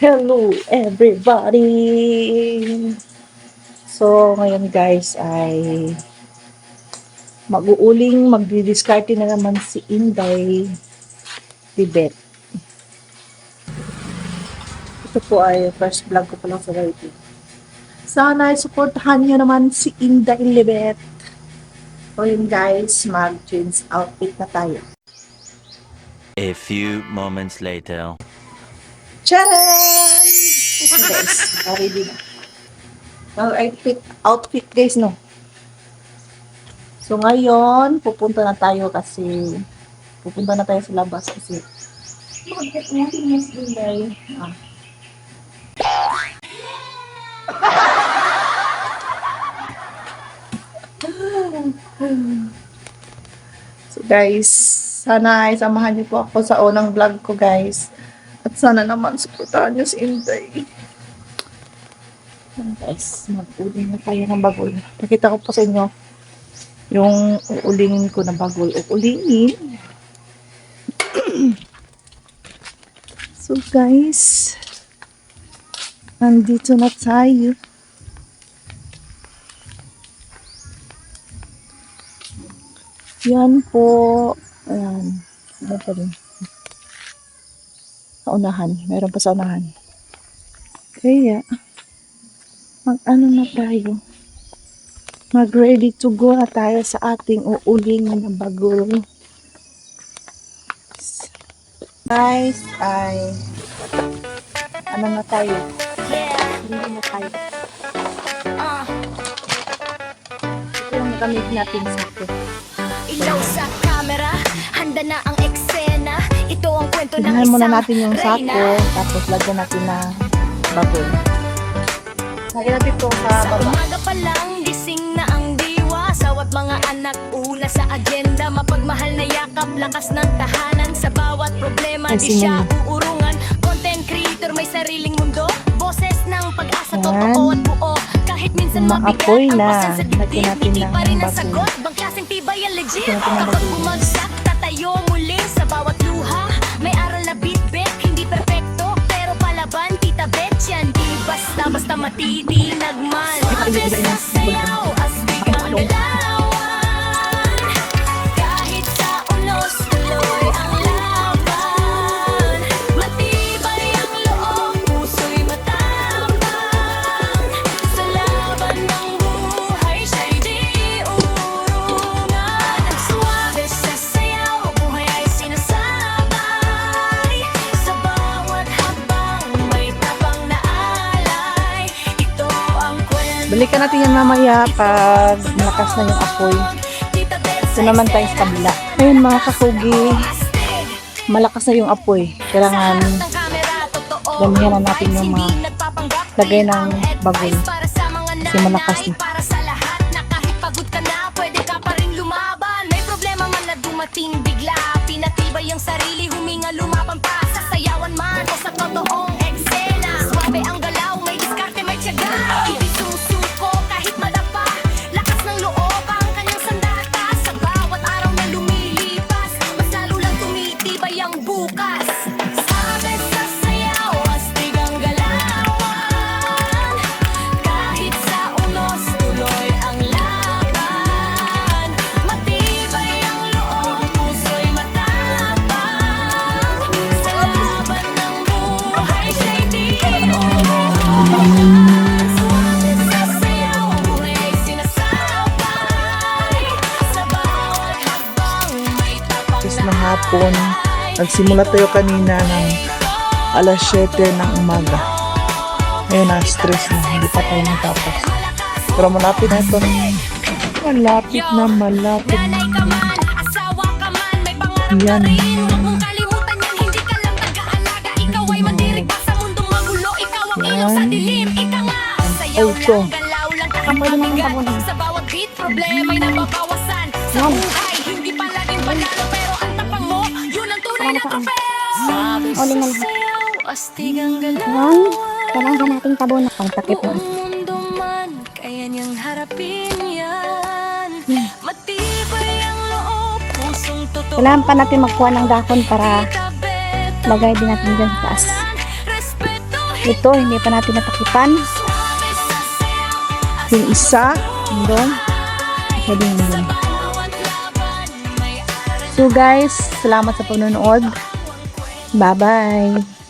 Hello everybody! So, ngayon guys ay magdi-discarte na naman si Inday Tibet. Ito po ay first vlog ko pa lang sa YouTube. Sana ay supportahan nyo naman si Inday Tibet. So yun guys, mag-change outfit na tayo. A few moments later. Charan! Ito guys, ready na. Outfit guys, no? So ngayon, pupunta na tayo sa labas kasi mag-uuling mas Inday. So guys, sana ay samahan niyo po ako sa unang vlog ko guys. At sana naman supportahan niyo si Inday. Guys, mag-uling na tayo ng bagol. Pakita ko po sa inyo yung uulingin ko na bagol. Uulingin. So guys, nandito na tayo. Yan po. Ayan. Ano pa rin? Sa unahan. Meron pa sa unahan. Kaya, mag-ano na tayo. Mag-ready to go na tayo sa ating uulingan na bagol. Guys, ay ano na tayo? Hindi na tayo. Ito yung gamit natin sa ito. Ilaw sa camera, handa na ang eksena. Ito ang kwento ng Tignan isang muna natin yung sako, reyna. tapos lagyan natin na bagol. Lagyan natin ito sa Sa baba. umaga pa lang, gising na ang diwa. Sawat mga anak, una sa agenda. Mapagmahal na yakap, lakas ng tahanan. Sa bawat problema, Ay, di siya singin. uurungan. Content creator, may sariling mundo. Boses ng pag-asa, Yan. totoo at buo. Kahit minsan Maapoy mabigat ang na. pasan sa dibdib, Lagyan natin hindi ng pa rin ang bagol. sagot. Bang klaseng tibay ang legit. Lagyan natin ng Kapag bagol. bumagsak, tatayo muli sa bawat luha. May aral na beat, hindi perfecto, pero palaban, tita bet yan. Di basta-basta matitinag man. Suabe sa sayaw, astig ang galawan. Kahit sa unos, tuloy ang laban. Matibay ang loob, puso'y matapang. Sa laban ng buhay, siya'y di urungan. Suabe sa sayaw, buhay ay sinasabay. Sa bawat habang may tapang na alay. Ito ang kwento. Balikan natin yan mamaya pag malakas na yung apoy. Ito naman tayo sa kabila. Ayun mga kakugi, malakas na yung apoy. Kailangan damihan na natin yung mga lagay ng bagol. Kasi malakas na. Para sa lahat na kahit pagod ka na, pwede ka pa rin lumaban. May problema man na dumating bigla, pinatibay ang sarili, huminga, lumaban pa. Sa sayawan man o sa totoong eksena. Swabe ang galaw, may diskarte, may tiyaga. Hindi sumusuko kahit madapa. Lakas ng loob ang kanyang sandata. Sa bawat araw na lumilipas, mas lalo lang tumitibay ang bukas. Sabi sa sayaw, astig ang galawan. Kahit sa unos, tuloy ang laban. Matibay ang loob, puso'y matapang. Sa laban ng buhay, siya'y di uulan. Suwabe sa sayaw, buhay ay sinasabay. Sa bawat habang may tapang Tapos na ng hapon, nagsimula tayo kanina ng alas 7 ng umaga. Ngayon na-stress na, hindi pa tayo natapos. Pero malapit na ito. Malapit na, malapit Nanay ka na. man, asawa ka man, may pangarap ka Yan. rin. Huwag mong kalimutan yan, hindi ka lang nag-aalaga. Ikaw ay mandirigma sa mundong magulo. Ikaw ang ilaw sa dilim, ika nga. Sayaw Ito. lang, galaw lang, kahit mabigat. Sa bawat beat, problema'y nababawasan. Sa buhay, hindi palaging panalo, pero ang tapang mo, yun ang tunay na trofeo. Sabi sa sayaw, astig ang galawan. Kailangan natin tabo na pangtakip na. Buong mundo man, kaya niyang harapin yan. Matibay ang loob, pusong totoo. Kailangan pa natin magkuha ng dahon para lagay din natin dyan sa taas. Respeto, Ito, hindi pa natin natakipan. Yung isa, doon. Isa din doon. So guys, salamat sa panonood. Bye-bye.